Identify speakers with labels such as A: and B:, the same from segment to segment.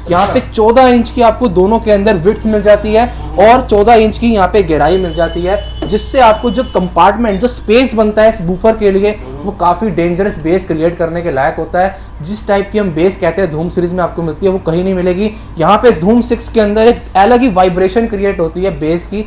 A: यहाँ पे 14 इंच की आपको दोनों के अंदर विड्थ मिल जाती है और 14 इंच की यहाँ पे गहराई मिल जाती है, जिससे आपको जो कंपार्टमेंट, जो स्पेस बनता है इस बूफर के लिए, वो काफ़ी डेंजरस बेस क्रिएट करने के लायक होता है। जिस टाइप की हम बेस कहते हैं धूम सीरीज में आपको मिलती है, वो कहीं नहीं मिलेगी। यहाँ पे धूम 6 के अंदर एक अलग ही वाइब्रेशन क्रिएट होती है बेस की।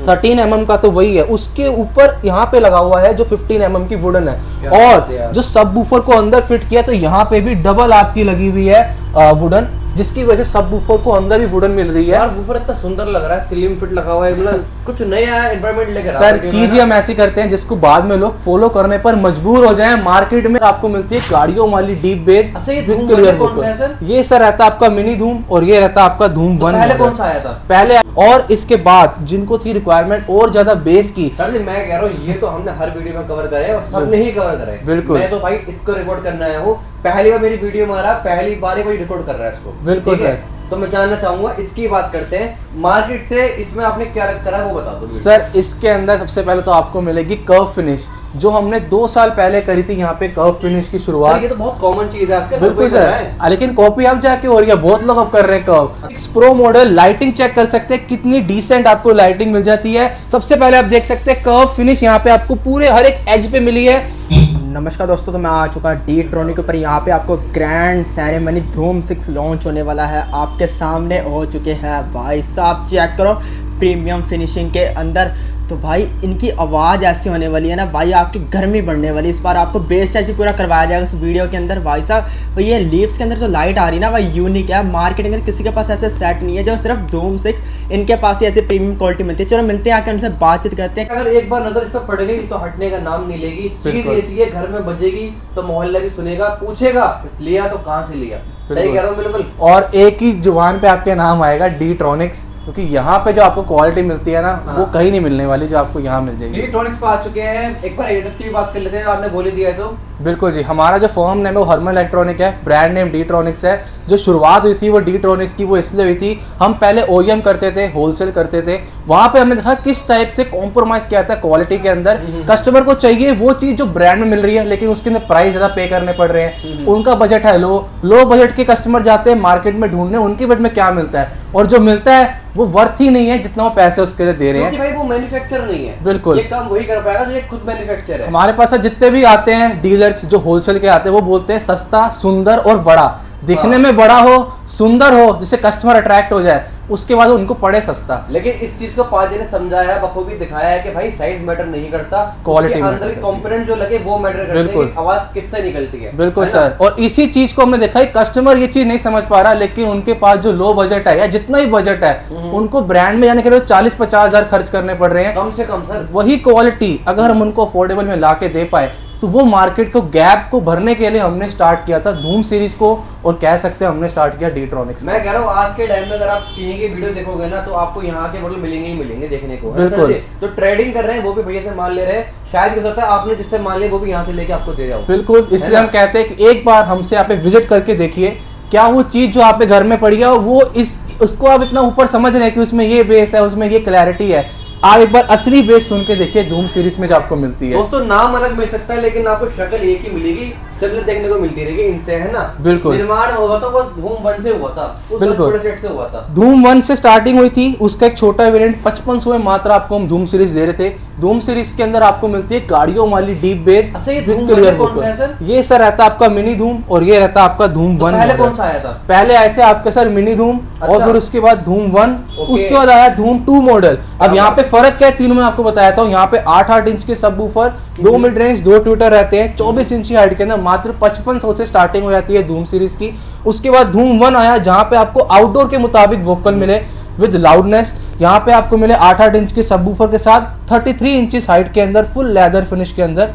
A: 13 mm का तो वही है, उसके ऊपर यहाँ पे लगा हुआ है जो 15 mm की वुडन है, और जो सब बूफर को अंदर फिट किया तो यहाँ पे भी डबल आपकी लगी हुई है वुडन, जिसकी वजह से सब बूफर को अंदर भी वुडन मिल रही है।
B: यार बूफर इतना सुंदर लग रहा है, स्लिम फिट लगा हुआ है, मतलब कुछ नया एनवायरनमेंट लेकर आ रहा है।
A: सर चीज हम ऐसी करते हैं जिसको बाद में लोग फॉलो करने पर मजबूर हो जाएं। मार्केट में आपको मिलती है गाड़ियों वाली डीप बेस।
B: अच्छा, ये धूम वाला कौन सा है सर?
A: ये सर रहता है आपका मिनी धूम और ये रहता है आपका धूम 1।
B: पहले कौन सा आया था?
A: पहले, और इसके बाद जिनको थी रिक्वायरमेंट और ज्यादा बेस की।
B: सर जी मैं कह रहा हूँ ये तो हमने हर वीडियो में कवर करे और सबने ही कवर करे।
A: बिल्कुल,
B: मैं तो भाई इसको रिकॉर्ड करना आया हूँ, पहली बार मेरी वीडियो में आ रहा, पहली बार ही कोई रिकॉर्ड कर रहा है इसको।
A: बिल्कुल सर,
B: तो मैं जानना चाहूंगा, इसकी बात करते हैं मार्केट से, इसमें आपने क्या करा है वो बता दो
A: सर। इसके अंदर सबसे पहले तो आपको मिलेगी कर्व फिनिश, जो हमने 2 साल पहले करी थी यहाँ पे कर्व फिनिश की शुरुआत।
B: ये तो बहुत कॉमन चीज है आजकल।
A: बिल्कुल सर, लेकिन कॉपी अब जाके हो रही है, बहुत लोग अब कर रहे हैं curve. 6 pro model lighting check कर सकते हैं, कितनी डिसेंट आपको लाइटिंग मिल जाती है। सबसे पहले आप देख सकते हैं कर्व फिनिश यहाँ पे आपको पूरे हर एक एज पे मिली है।
C: नमस्कार दोस्तों, तो मैं आ चुका डी-ट्रॉनिक के ऊपर। यहाँ पे आपको ग्रैंड सेरेमनी धूम 6 लॉन्च होने वाला है, आपके सामने हो चुके हैं भाई साहब। चेक करो प्रीमियम फिनिशिंग के अंदर, तो भाई इनकी आवाज़ ऐसी होने वाली है ना भाई, आपकी गर्मी बढ़ने वाली। इस बार आपको बेस टच पूरा करवाया जाएगा इस वीडियो के अंदर भाई साहब। तो ये लीव्स के अंदर जो लाइट आ रही है ना भाई, यूनिक है। मार्केट में किसी के पास ऐसे सेट नहीं है, जो सिर्फ धूम 6 इनके पास ही ऐसी प्रीमियम क्वालिटी मिलती है। चलो मिलते हैं, आके उनसे बातचीत करते हैं।
B: अगर एक बार नजर इस पर पड़ गई तो हटने का नाम नहीं लेगी। चीज ऐसी है, घर में बजेगी तो मोहल्ला भी सुनेगा, पूछेगा लिया तो कहाँ से लिया। सही कह रहा हूँ बिल्कुल।
A: और एक ही जुबान पे आपके नाम आएगा डी-ट्रॉनिक्स, क्योंकि यहाँ पे जो आपको क्वालिटी मिलती है ना, वो कहीं नहीं मिलने वाली जो आपको यहाँ मिल जाएगी।
B: डी-ट्रॉनिक्स पे आ चुके हैं, एक बार एड्रेस की भी बात कर लेते हैं, आपने बोल दिया है तो।
A: बिल्कुल जी, हमारा जो फर्म नेम है वो हरमन इलेक्ट्रॉनिक है, ब्रांड नेम डी-ट्रॉनिक्स है। जो शुरुआत हुई थी वो डी-ट्रॉनिक्स की वो इसलिए हुई थी, हम पहले ओईएम करते थे, होलसेल करते थे। वहाँ पे हमने देखा किस टाइप से कॉम्प्रोमाइज किया था क्वालिटी के अंदर। कस्टमर को चाहिए वो चीज जो ब्रांड में मिल रही है, लेकिन उसके अंदर प्राइस ज्यादा पे करने पड़ रहे हैं। उनका बजट है लो बजट के कस्टमर जाते हैं मार्केट में ढूंढने, उनके बजट में क्या मिलता है, और जो मिलता है वो वर्थ ही नहीं है जितना वो पैसे उसके लिए दे रहे हैं।
B: भाई वो मैन्युफैक्चर नहीं है।
A: बिल्कुल,
B: ये काम वही कर पाएगा जो ये खुद मैन्युफैक्चर है।
A: हमारे पास जितने भी आते हैं डीलर्स जो होलसेल के आते हैं, वो बोलते हैं सस्ता, सुंदर और बड़ा। दिखने में बड़ा हो, सुंदर हो, जिससे कस्टमर अट्रैक्ट हो जाए, उसके बाद उनको पड़े सस्ता।
B: लेकिन इस चीज को पाजी ने समझाया है, बखूबी दिखाया है कि भाई साइज मैटर नहीं करता,
A: क्वालिटी
B: अंदर के कंपोनेंट जो लगे वो मैटर करते हैं, कि आवाज किससे निकलती है।
A: बिल्कुल सर, और इसी चीज को हमने देखा है, कस्टमर ये चीज नहीं समझ पा रहा, लेकिन उनके पास जो लो बजट है या जितना ही बजट है, उनको ब्रांड में जाने के लिए 40-50 हजार खर्च करने पड़ रहे हैं।
B: कम से कम सर
A: वही क्वालिटी अगर हम उनको अफोर्डेबल में ला के दे पाए, तो वो मार्केट को गैप को भरने के लिए हमने स्टार्ट किया था धूम सीरीज को, और कह सकते हैं हमने स्टार्ट किया डी-ट्रॉनिक्स।
B: मैं कह रहा हूँ आज के टाइम में अगर आप टीवी की वीडियो देखोगे ना, तो आपको यहाँ के मॉडल मिलेंगे ही मिलेंगे देखने को।
A: बिल्कुल,
B: जो ट्रेडिंग कर रहे हैं वो भी भैया से माल ले रहे हैं, शायद हो सकता है आपने जिससे माल लिया वो भी यहाँ से लेके आपको दे जाओ।
A: बिल्कुल, इसलिए हम कहते हैं कि एक बार हमसे यहाँ पे विजिट करके देखिए, क्या वो चीज जो आप घर में पड़ी है वो उसको आप इतना ऊपर समझ रहे हैं कि उसमें ये बेस है, उसमें ये क्लैरिटी है। आप एक बार असली बेस सुन के देखिए धूम सीरीज में जो आपको मिलती है।
B: दोस्तों नाम अलग मिल सकता है, लेकिन आपको शक्ल एक ही मिलेगी, शक्ल देखने को मिलती रहेगी इनसे, है ना।
A: बिल्कुल,
B: निर्माण हुआ था वो धूम 1 से हुआ था, उस छोटे सेट से हुआ था।
A: धूम 1 से स्टार्टिंग हुई थी, उसका एक छोटा वेरिएंट 5500 में मात्र आपको हम धूम सीरीज दे रहे थे। धूम सीरीज के अंदर आपको मिलती है गाड़ियों वाली डीप बेस।
B: अच्छा, ये धूम कौन सा है सर?
A: ये सर रहता है आपका मिनी धूम, और ये रहता है आपका धूम 1।
B: पहले कौन सा आया था?
A: पहले आए थे आपके सर मिनी धूम, और फिर उसके बाद धूम 1, उसके बाद आया धूम 2 मॉडल। अब यहाँ पे फर्क क्या है तीनों में आपको बताया था। यहाँ पे 8-8 इंच के सब वूफर, 2 मिड रेंज, 2 ट्विटर रहते हैं। 24 इंच की हाइट के अंदर मात्र 5500 से स्टार्टिंग हो जाती है धूम सीरीज की। उसके बाद धूम 1 आया, जहाँ पे आपको आउटडोर के मुताबिक वोकल मिले विद लाउडनेस। यहाँ पे आपको मिले 8-8 इंच के सबवूफर के साथ, 33 इंचेस हाइट के अंदर, फुल लेदर फिनिश के अंदर।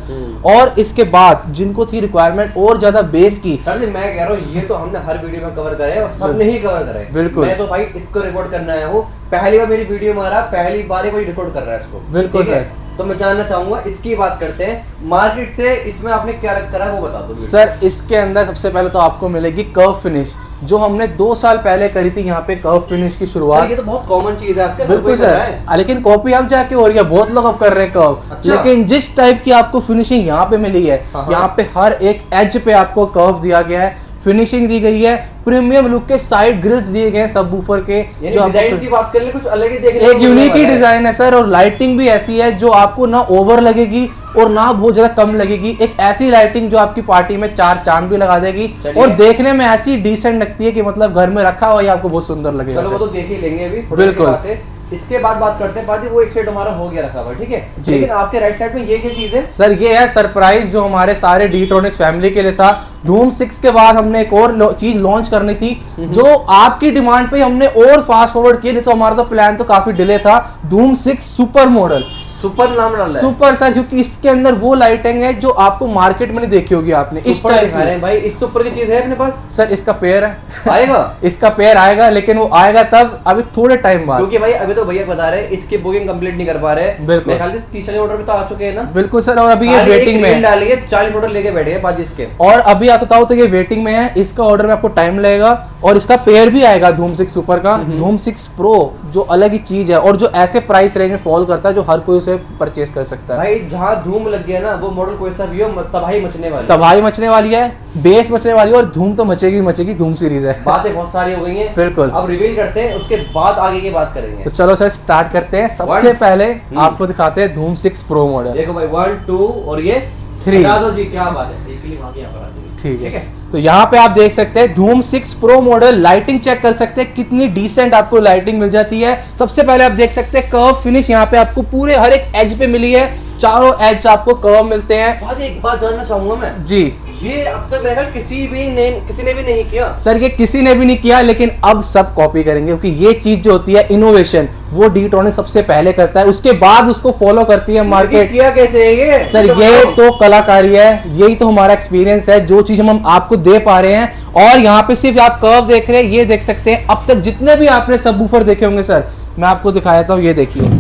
A: और इसके बाद जिनको थी रिक्वायरमेंट और ज्यादा बेस की।
B: सर जी मैं कह रहा हूँ ये तो हमने हर वीडियो में कवर करे और सबने ही कवर करे।
A: बिल्कुल, मैं
B: तो भाई इसको रिकॉर्ड करना आया हूँ, पहली बार मेरी वीडियो में आ रहा, पहली बार ही कोई रिकॉर्ड कर रहा है इसको।
A: बिल्कुल सर,
B: तो मैं जानना चाहूंगा, इसकी बात करते हैं मार्केट से, इसमें आपने क्या करा है वो बता दो
A: सर। इसके अंदर सबसे पहले तो आपको मिलेगी कर्व फिनिश, जो हमने 2 साल पहले करी थी यहाँ पे कर्व फिनिश की शुरुआत।
B: ये तो बहुत कॉमन चीज है आजकल।
A: बिल्कुल सर, लेकिन कॉपी अब जाके हो रही है, बहुत लोग अब कर रहे हैं कर्व।
B: अच्छा।
A: लेकिन जिस टाइप की आपको फिनिशिंग यहाँ पे मिली है, यहाँ पे हर एक एज पे आपको कर्व दिया गया है। फिनिशिंग दी गई है, प्रीमियम लुक के साइड ग्रिल्स दिए गए हैं सबवूफर के, जो
B: डिजाइन की बात कर ले कुछ अलग ही देखने
A: एक
B: को मिलने
A: यूनिक ही
B: वाला है।
A: डिजाइन है सर। और लाइटिंग भी ऐसी है जो आपको ना ओवर लगेगी और ना बहुत ज्यादा कम लगेगी। एक ऐसी लाइटिंग जो आपकी पार्टी में चार चांद भी लगा देगी
B: चलिए।
A: और देखने में ऐसी डिसेंट लगती है कि मतलब घर में रखा हुआ ही आपको बहुत सुंदर लगेगा
B: चलो वो
A: सर।
B: तो देख ही लेंगे अभी थोड़ी
A: बिल्कुल।
B: देर के बाद है। इसके बाद बात करते हैं पाजी, वो एक सेट हमारा हो गया रखा हुआ, ठीक है।
A: जी।
B: लेकिन आपके राइट साइड में ये क्या चीज है?
A: सर ये है सरप्राइज जो हमारे सारे डीट्रॉनिक्स फैमिली के लिए था। धूम 6 के बाद हमने एक और चीज लॉन्च करनी थी जो आपकी डिमांड पे हमने और फास्ट फॉरवर्ड किया, नहीं तो हमारा तो प्लान तो काफी डिले था। धूम 6 सुपर मॉडल,
B: सुपर नाम डाल रहा है।
A: सुपर सर, क्योंकि इसके अंदर वो लाइटिंग है जो आपको मार्केट में नहीं देखी होगी आपने इस
B: सुपर
A: टाइप
B: दिखा रहे हैं भाई, इस ऊपर की चीज है अपने पास।
A: सर इसका पेयर है
B: आएगा
A: इसका पेयर आएगा, लेकिन वो आएगा तब अभी थोड़े टाइम बाद।
B: क्योंकि भाई अभी तो भैया बता रहे हैं इसकी बुकिंग कंप्लीट नहीं कर पा रहे।
A: बिल्कुल।
B: मेरे ख्याल से तीसरे ऑर्डर भी तो आ चुके हैं ना।
A: बिल्कुल सर, और अभी ये
B: खाली एक
A: वेटिंग में
B: रील
A: है।
B: डाली है, 40 ऑर्डर लेके बैठे हैं पाजी इसके।
A: और अभी आपको बताओ तो ये वेटिंग में है, इसका ऑर्डर में आपको टाइम लगेगा। और इसका पेयर भी आएगा धूम 6 सुपर का, धूम 6 प्रो, जो अलग ही चीज है और जो ऐसे प्राइस रेंज में फॉल करता है जो हर कोई उसे परचेस कर सकता है।
B: भाई जहाँ धूम लग गया ना, वो मॉडल कोई सा भी हो तबाही मचने वाली है।
A: तबाही मचने वाली है, बेस मचने वाली है और धूम तो मचेगी मचेगी, धूम सीरीज है।
B: बातें बहुत सारी हो गई हैं।
A: बिल्कुल।
B: अब रिवील करते हैं, उसके बाद आगे की बात करेंगे।
A: तो चलो सर स्टार्ट करते हैं। सबसे पहले आपको दिखाते हैं धूम 6 प्रो मॉडल।
B: देखो भाई 1 2 और ये
A: 3।
B: बता दो जी क्या बात है। एक क्लिक आगे यहाँ पर आ जाएगी।
A: ठीक है, तो यहाँ पे आप देख सकते हैं धूम 6 प्रो मॉडल। लाइटिंग चेक कर सकते हैं कितनी डिसेंट आपको लाइटिंग मिल जाती है। सबसे पहले आप देख सकते हैं कर्व फिनिश यहाँ पे आपको पूरे हर एक एज पे मिली है, चारों एज आपको कर्व मिलते हैं।
B: भाई एक बात जानना चाहूंगा मैं,
A: जी
B: ये अब तक मेरे ख्याल किसी ने भी नहीं किया।
A: सर, ये किसी ने भी नहीं किया, लेकिन अब सब कॉपी करेंगे क्योंकि ये चीज जो होती है इनोवेशन, वो डीट्रॉनिक सबसे पहले करता है, उसके बाद उसको फॉलो करती है मार्केट।
B: किया कैसे है ये?
A: सर ये तो कलाकारी है, यही तो हमारा एक्सपीरियंस है, जो चीज हम आपको दे पा रहे हैं। और यहाँ पे सिर्फ आप कर्व देख रहे हैं, ये देख सकते हैं अब तक जितने भी आपने सबवूफर देखे होंगे सर, मैं आपको दिखाया था। ये देखिए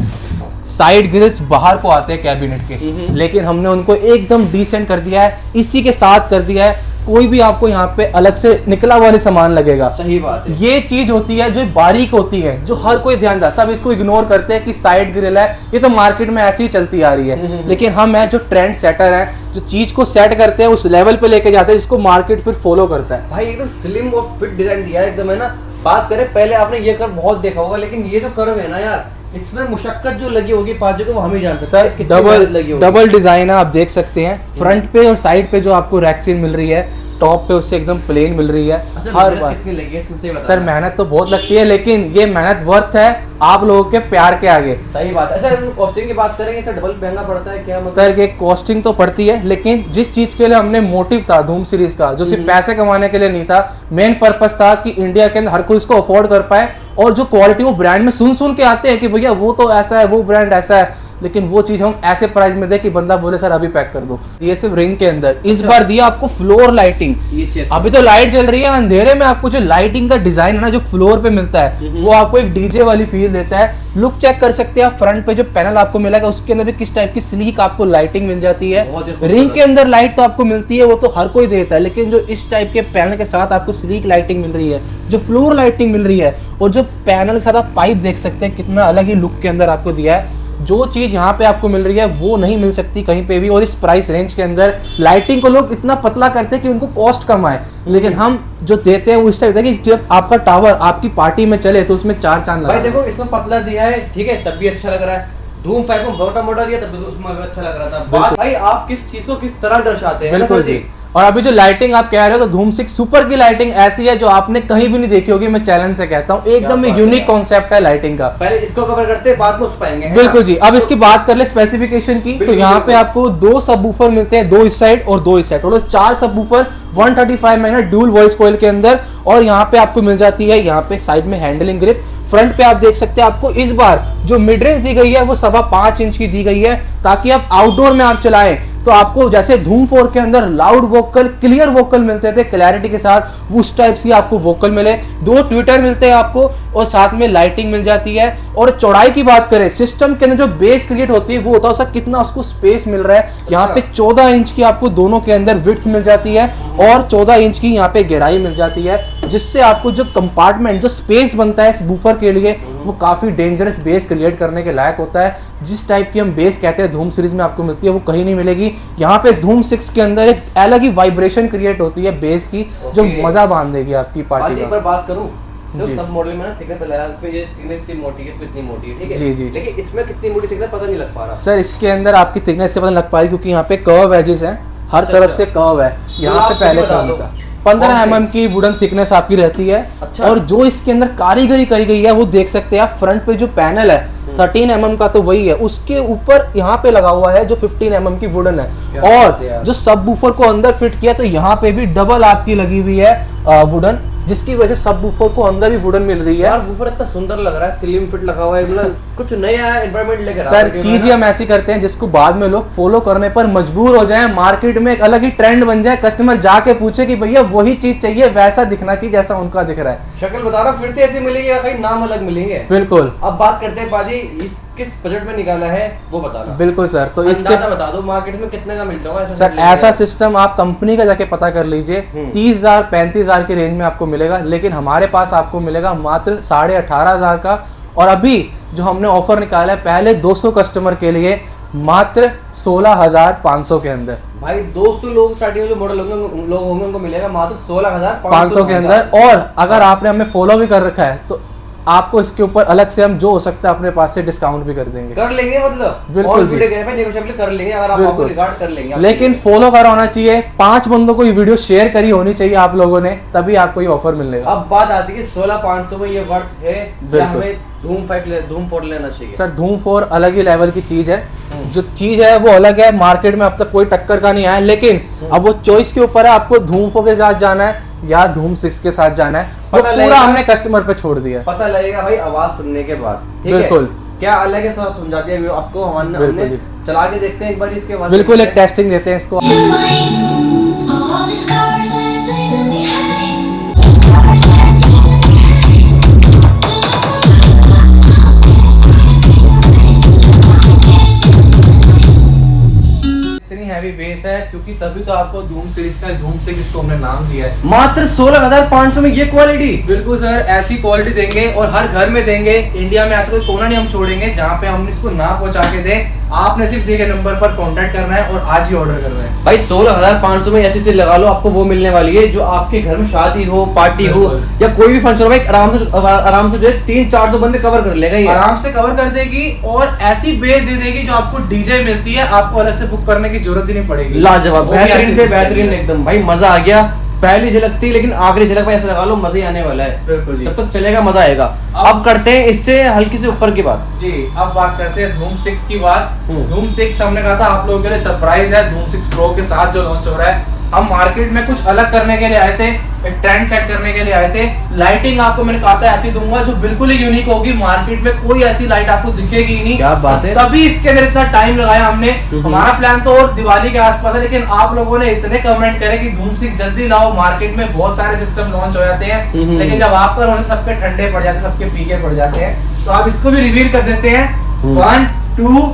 A: साइड ग्रिल्स बाहर को आते हैं कैबिनेट के, लेकिन हमने उनको एकदम डिसेंट कर दिया है, इसी के साथ कर दिया है। कोई भी आपको यहाँ पे अलग से निकला हुआ नहीं सामान लगेगा।
B: सही बात है।
A: ये चीज होती है जो बारीक होती है, जो हर कोई ध्यान देता, सब इसको इग्नोर करते हैं कि साइड ग्रिल है, ये तो मार्केट में ऐसी ही चलती आ रही है। लेकिन हम हैं जो ट्रेंड सेटर है, जो चीज को सेट करते हैं, उस लेवल पे लेके जाते हैं जिसको मार्केट फिर फॉलो करता है।
B: भाई एकदम स्लिम और फिट डिजाइन दिया है एकदम, है ना। बात करें पहले आपने ये कर्व बहुत देखा होगा, लेकिन ये जो कर्व है ना यार, इसमें मुशक्कत जो लगी होगी पाजो को, वो हम ही जान सकते हैं कितनी मेहनत लगी होगी।
A: डबल डिजाइन है, आप देख सकते हैं फ्रंट पे और साइड पे जो आपको रैक्सीन मिल रही है, टॉप पे उससे एकदम प्लेन मिल रही है।
B: अच्छा,
A: हर
B: मेहनत
A: बार
B: कितनी लगी है इसमें से बता।
A: सर मेहनत तो बहुत लगती है, लेकिन ये मेहनत वर्थ है आप लोगों के प्यार के आगे।
B: सही बात है। अच्छा कॉस्टिंग की बात करेंगे, सर डबल महंगा पड़ता है क्या मतलब?
A: सर ये कॉस्टिंग तो पड़ती है, लेकिन जिस चीज के लिए हमने मोटिव था धूम सीरीज का, जो सिर्फ पैसे कमाने के लिए नहीं था, मेन पर्पस था कि इंडिया के अंदर हर कोई इसको अफोर्ड कर पाए, और जो क्वालिटी वो ब्रांड में सुन के आते हैं कि भैया वो तो ऐसा है, वो ब्रांड ऐसा है, लेकिन वो चीज हम ऐसे प्राइस में दे कि बंदा बोले सर अभी पैक कर दो। ये सिर्फ रिंग के अंदर इस बार दिया आपको फ्लोर लाइटिंग।
B: ये चेक
A: अभी तो लाइट जल रही है, अंधेरे में आपको जो लाइटिंग का डिजाइन है ना, जो फ्लोर पे मिलता है, वो आपको एक डीजे वाली फील देता है। लुक चेक कर सकते हैं आप, फ्रंट पे जो पैनल आपको मिलेगा उसके अंदर भी किस टाइप की स्लीक आपको लाइटिंग मिल जाती है।
B: बहुत ही खूबसूरत।
A: रिंग के अंदर लाइट तो आपको मिलती है, वो तो हर कोई देता है, लेकिन जो इस टाइप के पैनल के साथ आपको स्लीक लाइटिंग मिल रही है, जो फ्लोर लाइटिंग मिल रही है, और जो पैनल के साथ आप पाइप देख सकते हैं कितना अलग ही लुक के अंदर आपको दिया है। जो चीज यहाँ पे आपको मिल रही है वो नहीं मिल सकती कहीं पे भी। और इस प्राइस रेंज के अंदर लाइटिंग को लोग इतना पतला करते हैं कि उनको कॉस्ट कम आए, लेकिन हम जो देते हैं वो इस टाइप है कि जब आपका टावर आपकी पार्टी में चले तो उसमें चार चांद
B: भाई
A: लगा।
B: देखो इसमें पतला दिया है, ठीक है, तब भी अच्छा लग रहा है। धूम 5 में मोटा मोटा दिया, तब भी उसमें अच्छा लग रहा था। बात भाई आप किस चीज को किस तरह दर्शाते हैं, है ना
A: बिल्कुल
B: सर
A: जी। और अभी जो लाइटिंग आप कह रहे हो, तो धूम 6 सुपर की लाइटिंग ऐसी है जो आपने कहीं भी नहीं देखी होगी, मैं चैलेंज से कहता हूँ। एकदम
B: क्या बात
A: यूनिक
B: है।
A: कॉन्सेप्ट है लाइटिंग का।
B: पहले इसको कवर करते हैं, बाद में उस पाएंगे, है
A: बिल्कुल
B: ना?
A: जी। अब इसकी बात कर ले स्पेसिफिकेशन की, तो
B: बिल्कुल,
A: यहाँ पे
B: बिल्कुल।
A: आपको 2 सबवूफर मिलते हैं, 2 इस साइड और 2 इस side, total 4 subwoofer 135 magnet dual voice coil के अंदर। और यहाँ पे आपको मिल जाती है यहाँ पे साइड में हैंडलिंग ग्रिप। फ्रंट पे आप देख सकते हैं आपको इस बार जो मिड रेंज दी गई है वो 5.25 इंच की दी गई है, ताकि आप आउटडोर में आप चलाएं तो आपको जैसे धूम 4 के अंदर लाउड वोकल, क्लियर वोकल मिलते थे क्लैरिटी के साथ, उस टाइप की आपको वोकल मिले। 2 ट्विटर मिलते हैं आपको, और साथ में लाइटिंग मिल जाती है। और चौड़ाई की बात करें, सिस्टम के अंदर जो बेस क्रिएट होती है वो होता है उसका कितना उसको स्पेस मिल रहा है। यहाँ पे 14 इंच की आपको दोनों के अंदर विड्थ मिल जाती है, और 14 इंच की यहाँ पे गहराई मिल जाती है। जिससे आपको जो कंपार्टमेंट, जो स्पेस बनता है इस बूफर के लिए, वो काफ़ी डेंजरस बेस क्रिएट करने के लायक होता है। जिस टाइप की हम बेस कहते हैं धूम सीरीज में आपको मिलती है, वो कहीं नहीं मिलेगी। यहाँ पे धूम 6 के अंदर एक अलग ही वाइब्रेशन क्रिएट होती है बेस की, जो मजा बांध देगी आपकी पार्टी का।
B: एक बार बात करूं तो
A: जी।
B: सब मॉडल में ना थिकनेस बताया पे ये थिकनेस इतनी मोटी है, इसमें इतनी मोटी है, ठीक है।
A: जी, जी।
B: लेकिन इसमें कितनी मोटी थिकनेस पता नहीं लग पा रहा।
A: सर इसके अंदर आपकी थिकनेस से पता लग पाएगी, क्योंकि यहाँ पे कर्व एजेस हैं, हर
B: अच्छा,
A: तरफ
B: अच्छा।
A: से कर्व है। यहाँ
B: आप
A: पे पहले
B: बता
A: कर्व
B: दो।
A: था 15 mm की वुडन थिकनेस आपकी रहती है।
B: अच्छा।
A: और जो इसके अंदर कारीगरी करी गई है वो देख सकते हैं आप। फ्रंट पे जो पैनल है 13 mm का तो वही है, उसके ऊपर यहाँ पे लगा हुआ है जो 15 mm की वुडन है।
B: क्या बात है
A: और
B: यार।
A: जो सब वूफर को अंदर फिट किया तो यहाँ पे भी डबल आपकी लगी हुई है वुडन, जिसकी वजह से सब वूफर को अंदर भी वुडन मिल रही है।
B: यार वूफर इतना सुंदर लग रहा है, स्लिम फिट लगा हुआ है, मतलब कुछ नया एनवायरनमेंट लेकर आ
A: सर
B: रहा है।
A: चीजें हम ऐसी करते हैं जिसको बाद में लोग फॉलो करने पर मजबूर हो जाएं, मार्केट में एक अलग ही ट्रेंड बन जाए, कस्टमर जाके पूछे कि भैया वही चीज चाहिए, वैसा दिखना चाहिए जैसा उनका दिख रहा है।
B: शक्ल बता रहा हूँ, फिर से ऐसे मिलेगी या कहीं नाम अलग मिलेंगे।
A: बिल्कुल
B: अब बात करते हैं बाजी, इस किस बजट में निकाला है वो बताना।
A: बिल्कुल सर। तो इसके
B: अंदाजा बता दो मार्केट में कितने का मिलता होगा ऐसा
A: सर
B: सेट
A: ऐसा
B: लेके?
A: सिस्टम आप कंपनी का जाके पता कर लीजिए, 30,000 35,000 की रेंज में आपको मिलेगा, लेकिन हमारे पास आपको मिलेगा मात्र 18,500 का। और अभी जो हमने ऑफर निकाला है पहले 200 कस्टमर के लिए मात्र 16,500 के अंदर।
B: भाई 200 लोग स्टार्टिंग में जो मॉडल होंगे लोग होंगे उनको मिलेगा मात्र
A: 500 के अंदर। और अगर आपने हमें फॉलो भी कर रखा है तो आपको इसके ऊपर अलग से हम जो हो सकता है अपने पास से डिस्काउंट भी कर देंगे।
B: कर लेंगे, मतलब
A: बिल्कुल
B: और
A: जी।
B: वीडियो गए नेगोशिएबल कर लेंगे अगर आप
A: बिल्कुल।
B: आपको रिगार्ड कर लेंगे आप
A: लेकिन फॉलो करा होना चाहिए, 5 बंदों को ये वीडियो शेयर करी होनी चाहिए आप लोगों ने, तभी आपको ये ऑफर मिलेगा।
B: अब बात आती है 16,500 में ये वर्थ है या
A: बिल्कुल।
B: हमें धूम 4 लेना चाहिए?
A: सर धूम 4 अलग ही लेवल की चीज है, जो चीज है वो अलग है, मार्केट में अब तक कोई टक्कर का नहीं आया। लेकिन अब वो चॉइस के ऊपर है, आपको धूम 4 के साथ जाना है या धूम 6 के साथ जाना है, वो
B: पता
A: पूरा
B: लगेगा।
A: हमने कस्टमर पे छोड़ दिया।
B: पता लगेगा भाई आवाज सुनने के बाद, ठीक है।
A: बिल्कुल।
B: क्या अलग है सब समझा दिया व्यू आपको, हमने
A: बिल्कुल
B: हमने
A: जी।
B: चला के देखते हैं एक बार इसके बाद।
A: बिल्कुल एक टेस्टिंग देते हैं इसको।
D: All these cars let's leave them behind. These cars let's leave them behind.
A: इतनी हैवी बेस है क्योंकि तभी तो आपको धूम सीरीज का धूम 6 इसको हमने नाम दिया है।
B: मात्र 16,500 में ये क्वालिटी।
A: बिल्कुल सर, ऐसी क्वालिटी देंगे और हर घर में देंगे। इंडिया में ऐसा कोई कोना नहीं हम छोड़ेंगे जहाँ पे हम इसको ना पहुँचा के दें। आपने सिर्फ दिए गए नंबर पर कांटेक्ट करना है और आज ही ऑर्डर करना है।
B: भाई 16,500 में ऐसी चीज लगा लो, आपको वो मिलने वाली है जो आपके घर में शादी हो, पार्टी हो
A: बिल्कुल।
B: या कोई भी फंक्शन हो, भाई आराम से जो है 300-400 बंदे कवर कर लेगा ये।
A: आराम से कवर कर देगी और ऐसी बेस दे देगी जो आपको डीजे मिलती है, आपको अलग से बुक करने की जरूरत ही नहीं पड़ेगी।
B: लाजवाब,
A: वो भी
B: बेहतरीन
A: ऐसी
B: से
A: बेस
B: बेहतरीन
A: देगी।
B: एकदम। भाई मजा आ गया, पहली झलक थी लेकिन आखिरी झलक भाई ऐसा लगा लो मजा ही आने वाला है।
A: बिल्कुल जी।
B: जब तक चलेगा मजा आएगा। अब करते हैं इससे हल्की से ऊपर की बात।
A: जी अब बात करते हैं धूम 6 की बात।
B: हम्म।
A: धूम 6 हमने कहा था आप लोगों के लिए सरप्राइज है, धूम 6 प्रो के साथ जो लॉन्च हो रहा है। हम मार्केट में कुछ अलग करने के लिए आए थे, एक ट्रेंड सेट करने के लिए आए थे। लाइटिंग आपको मैंने कहा था ऐसी दूंगा जो बिल्कुल ही यूनिक होगी, मार्केट में कोई ऐसी लाइट आपको दिखेगी ही नहीं।
B: क्या बात है।
A: तभी इसके अंदर इतना टाइम लगाया हमने। हमारा प्लान तो और दिवाली के आसपास है, लेकिन आप लोगों ने इतने कमेंट करे कि धूम 6 जल्दी लाओ, मार्केट में बहुत सारे सिस्टम लॉन्च हो जाते हैं, लेकिन जब आप पर होने सबके ठंडे पड़ जाते हैं, सबके फीके पड़ जाते हैं। तो आप इसको भी रिवील कर देते हैं। 1 2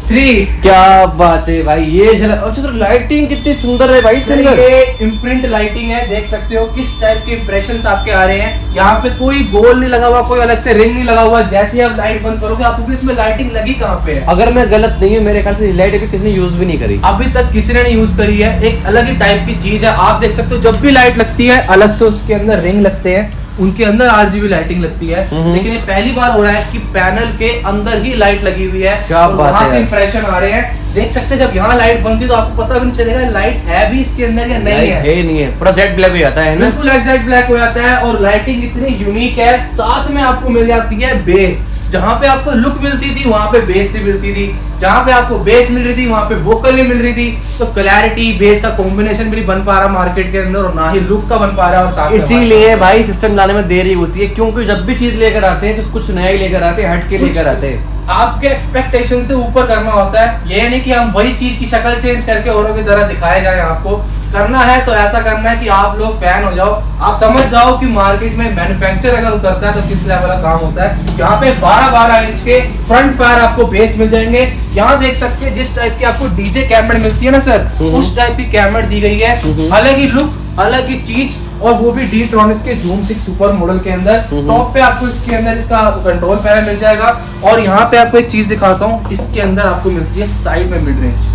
A: 3।
B: क्या बात है भाई, ये झलक। अच्छा सर लाइटिंग कितनी सुंदर है भाई इसके अंदर।
A: ये इम्प्रिंट लाइटिंग है, देख सकते हो किस टाइप के इंप्रेशंस आपके आ रहे हैं। यहाँ पे कोई गोल नहीं लगा हुआ, कोई अलग से रिंग नहीं लगा हुआ। जैसे ही आप लाइट बंद करोगे आपको इसमें लाइटिंग लगी कहाँ पे है।
B: अगर मैं गलत नहीं हूँ मेरे ख्याल से लाइट अभी किसी ने यूज भी नहीं करी।
A: अभी तक किसी ने नहीं यूज करी है, एक अलग ही टाइप की चीज है। आप देख सकते हो जब भी लाइट लगती है अलग से उसके अंदर रिंग लगते हैं, उनके अंदर RGB लाइटिंग लगती है। लेकिन ये पहली बार हो रहा है कि पैनल के अंदर ही लाइट लगी हुई है
B: क्या
A: और
B: बात
A: वहां
B: है
A: से
B: यार।
A: इंप्रेशन आ रहे हैं। देख सकते हैं जब यहाँ लाइट बनती तो आपको पता भी नहीं चलेगा लाइट है भी इसके अंदर या नहीं है।
B: है नहीं है, पूरा जेट ब्लैक हो जाता है ना।
A: बिल्कुल एग्जैक्ट ब्लैक हो जाता है और लाइटिंग इतनी यूनिक है। साथ में आपको मिल जाती है बेस, जहाँ पे आपको लुक मिलती थी वहां पे बेस नहीं मिलती थी, जहाँ पे आपको बेस मिल रही थी वहां पे वोकल नहीं मिल रही थी। तो क्लैरिटी बेस का कॉम्बिनेशन भी नहीं बन पा रहा मार्केट के अंदर और ना ही लुक का बन पा रहा है। और साथ में
B: इसीलिए भाई सिस्टम लाने में देरी होती है, क्योंकि जब भी चीज लेकर आते हैं तो कुछ नया ही लेकर आते हैं, हट के लेकर आते हैं।
A: आपके एक्सपेक्टेशन से ऊपर करना होता है। ये नहीं कि हम वही चीज की शक्ल चेंज करके औरों की तरह दिखाए जाए आपको। करना है तो ऐसा करना है कि आप लोग फैन हो जाओ, आप समझ जाओ कि मार्केट में मैन्युफैक्चर अगर उतरता है तो किस लेवल का काम होता है। यहाँ पे 12-12 इंच के फ्रंट फायर आपको बेस मिल जाएंगे। यहाँ देख सकते हैं जिस टाइप की आपको डीजे कैमरेट मिलती है ना सर, उस टाइप की कैमरेट दी गई है। अलग ही लुक, अलग ही चीज, और वो भी D-Tronics के Zoom 6 सुपर मॉडल के अंदर। टॉप पे आपको इसके अंदर इसका कंट्रोल पैनल मिल जाएगा। और यहाँ पे आपको एक चीज दिखाता हूँ, इसके अंदर आपको मिलती है साइड में मिड रेंज।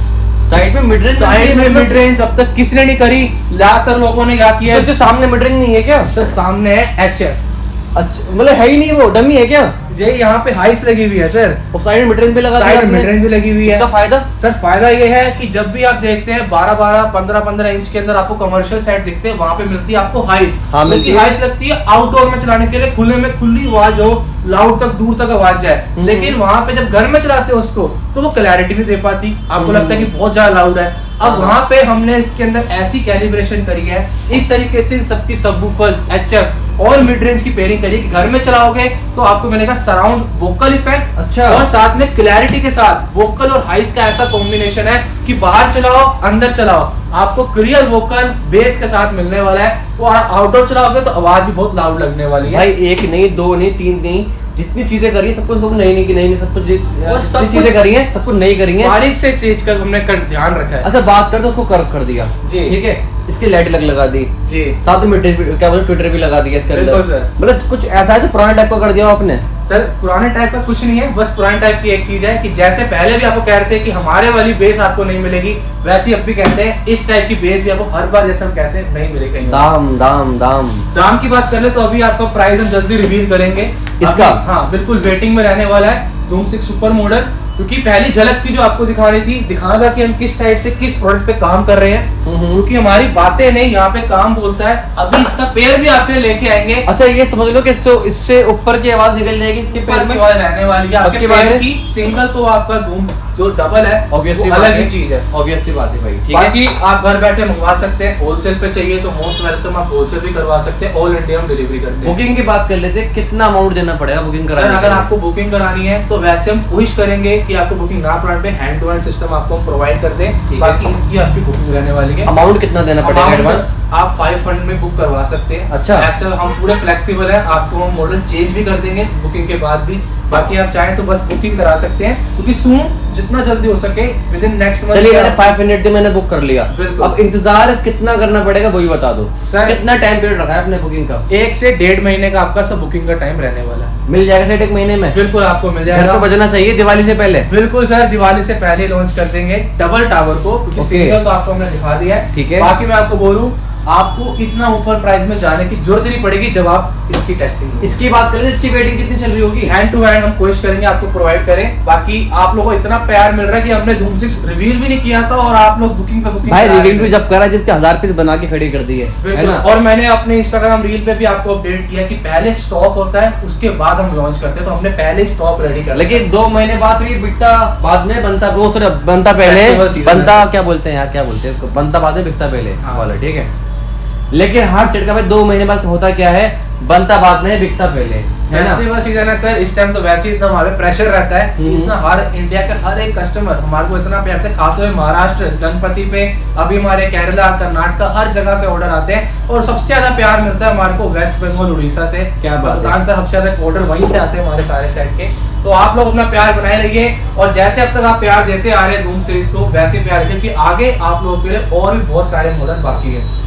B: साइड में
A: मिड रेंज अब तक किसी ने नहीं करी, ज्यादातर लोगों ने क्या किया
B: तो सामने मिड रेंज नहीं है क्या?
A: सर सामने है HF।
B: अच्छा, मतलब है ही नहीं, वो डमी है क्या?
A: ये यहाँ पे हाइस लगी हुई है सर,
B: और साइड में मिड रेंज भी लगा दिया
A: साइड
B: आपने?
A: मिड रेंज भी लगी हुई है।
B: इसका फायदा?
A: सर फायदा ये है कि जब भी आप देखते हैं 12-12, 15-15 इंच के अंदर आपको कमर्शियल सेट दिखते हैं, वहाँ पे मिलती है आपको हाइस।
B: हाँ, मिलती है।
A: हाइस लगती है आउटडोर में चलाने के लिए, खुले में खुली आवाज हो, लाउड तक दूर तक आवाज जाए। लेकिन वहाँ पे जब घर में चलाते हो उसको तो वो क्लैरिटी नहीं दे पाती, आपको लगता है कि बहुत ज्यादा लाउड है। अब वहाँ पे हमने इसके अंदर ऐसी कैलिब्रेशन करी है, इस तरीके से इन सबकी सबवूफर, HF और मिड रेंज की पेयरिंग करी कि घर में चलाओगे तो आपको मिलेगा सराउंड वोकल इफेक्ट।
B: अच्छा।
A: और साथ में क्लैरिटी के साथ वोकल और हाइस का ऐसा कॉम्बिनेशन है कि बाहर चलाओ अंदर चलाओ आपको क्लियर वोकल बेस के साथ मिलने वाला है। और आउटडोर चलाओगे तो आवाज भी बहुत लाउड लगने वाली है।
B: भाई एक नहीं, दो नहीं, तीन नहीं, जितनी चीजें करी है सब कुछ नई सब कुछ
A: और सब
B: चीजें करी हैं, सब कुछ नई करी हैं।
A: बारीक से चीज का हमने ध्यान रखा है।
B: अच्छा बात करते उसको कर्व कर दिया
A: जी।
B: ठीक है, इसकी लाइट लगा दी
A: जी,
B: साथ में क्या बोलते ट्विटर भी लगा दिया इसके
A: बिल्कुल
B: अंदर।
A: सर।
B: मतलब कुछ ऐसा है जो पुराने टाइप का कर दिया हो आपने?
A: सर पुराने टाइप का कुछ नहीं है, बस पुराने टाइप की एक चीज है कि जैसे पहले भी आपको कह रहे थे कि हमारे वाली बेस आपको नहीं मिलेगी, वैसे ही अब भी कहते हैं इस टाइप की बेस भी आपको हर बार जैसे हम कहते हैं नहीं मिलेगी कहीं।
B: दाम दाम दाम
A: दाम की बात कर ले तो अभी आपका प्राइस हम जल्दी रिवील करेंगे
B: इसका?
A: हाँ बिल्कुल वेटिंग में रहने वाला है Zoom 6 सुपर मॉडल, क्योंकि पहली झलक थी जो आपको दिखानी थी, दिखाना था कि हम किस टाइप से किस प्रोडक्ट पे काम कर रहे हैं, क्योंकि हमारी बातें नहीं यहाँ पे काम बोलता है। अभी इसका पेयर भी आपके लेके आएंगे।
B: अच्छा ये समझ लो कि इससे ऊपर की आवाज निकल जाएगी इसके पैर में,
A: आवाज रहने वाली है आपके
B: पक्की बात
A: पैर
B: है?
A: की। सिंगल तो आपका Zoom जो डबल है
B: ऑब्वियसली
A: वो अलग ही चीज है।
B: ऑब्वियसली बात है भाई, ठीक है।
A: बाकी आप घर बैठे मंगवा सकते हैं, होलसेल पे चाहिए तो मोस्ट वेलकम, आप होलसेल भी करवा सकते हैं, ऑल इंडिया हम डिलीवरी करते हैं।
B: बुकिंग की बात कर लेते हैं, कितना अमाउंट देना पड़ेगा बुकिंग
A: सर
B: कराने के
A: अगर
B: लिए?
A: आपको बुकिंग करानी है तो वैसे हम कोशिश करेंगे कि आपको बुकिंग ना कराने पे हैंड टू हैंड सिस्टम आपको हम प्रोवाइड कर दें।
B: ठीक है।
A: बाकी इसकी आपकी बुकिंग रहने वाली है।
B: अमाउंट कितना देना पड़ेगा
A: Amount
B: एडवांस?
A: आप 500 में बुक करवा सकते हैं।
B: अच्छा।
A: ऐसे हम पूरे फ्लेक्सिबल है, आपको हम मॉडल चेंज भी कर देंगे बुकिंग के बाद भी। बाकी आप चाहें तो बस बुकिंग करा सकते हैं, क्योंकि सून जितना जल्दी हो सके विद इन नेक्स्ट मंथ।
B: चलिए मैंने 500 दे मैंने बुक कर लिया,
A: बिल्कुल।
B: अब इंतजार कितना करना पड़ेगा वही बता दो
A: सर
B: कितना टाइम पीरियड रखा है आपने बुकिंग का?
A: 1 से 1.5 महीने का आपका सब बुकिंग का टाइम रहने वाला है।
B: मिल जाएगा सेट एक महीने में?
A: बिल्कुल आपको मिल
B: घर
A: जाएगा।
B: पे बजना चाहिए दिवाली से पहले?
A: बिल्कुल सर, दिवाली से पहले लॉन्च कर देंगे डबल टावर को, क्योंकि
B: Okay.
A: सिंगल तो आपको हमने दिखा दिया है।
B: ठीक है।
A: बाकी मैं आपको बोलूं आपको इतना ऊपर प्राइस में जाने की जरूरत नहीं पड़ेगी जब आप इसकी टेस्टिंग
B: इसकी बात करें तो इसकी वेटिंग कितनी चल रही होगी?
A: हैंड टू हैंड हम कोशिश करेंगे आपको प्रोवाइड करें। बाकी आप लोगों को इतना प्यार मिल रहा है कि हमने Zoom 6 रिवील भी नहीं किया था और आप लोग बुकिंग पे बुकिंग
B: भाई रिवील भी जब करा जिसके 1000 पीस बना के खड़ी कर दी है
A: बिल्कुल।
B: ना?
A: और मैंने अपने इंस्टाग्राम रील पे भी आपको अपडेट किया कि पहले स्टॉक होता है उसके बाद हम लॉन्च करते हैं, तो हमने पहले स्टॉक रेडी कर लिया।
B: लेकिन 2 महीने बाद फिर बिकता बाद में, बनता वो सर बनता पहले,
A: Festival season
B: बनता
A: है।
B: क्या बोलते हैं यार, क्या बोलते हैं इसको, बनता बाद में बिकता पहले
A: हाँ।
B: वाला, ठीक है। लेकिन हार्ड सेट का भाई 2 महीने बाद होता क्या है, बनता बाद में बिकता पहले, है ना?
A: फेस्टिवल सीजन है सर, इस टाइम तो वैसे ही इतना हमारे प्रेशर रहता है, इतना हर इंडिया के हर एक कस्टमर हमारे को इतना प्यार करते हैं, खासतौर पे महाराष्ट्र गणपति पे, अभी हमारे केरला कर्नाटक हर जगह से ऑर्डर आते हैं और सबसे ज्यादा प्यार मिलता है हमारे को वेस्ट बंगाल उड़ीसा से।
B: क्या बात है।
A: भुगतान से सबसे ज्यादा ऑर्डर वहीं से आते हैं हमारे सारे सेट के। तो आप लोग अपना प्यार बनाए रहिए और जैसे अब तक आप प्यार देते आ रहे हैं Zoom सीरीज को, वैसे प्यार रखिए, क्योंकि आगे आप लोगों के लिए और भी बहुत सारे मॉडल बाकी है।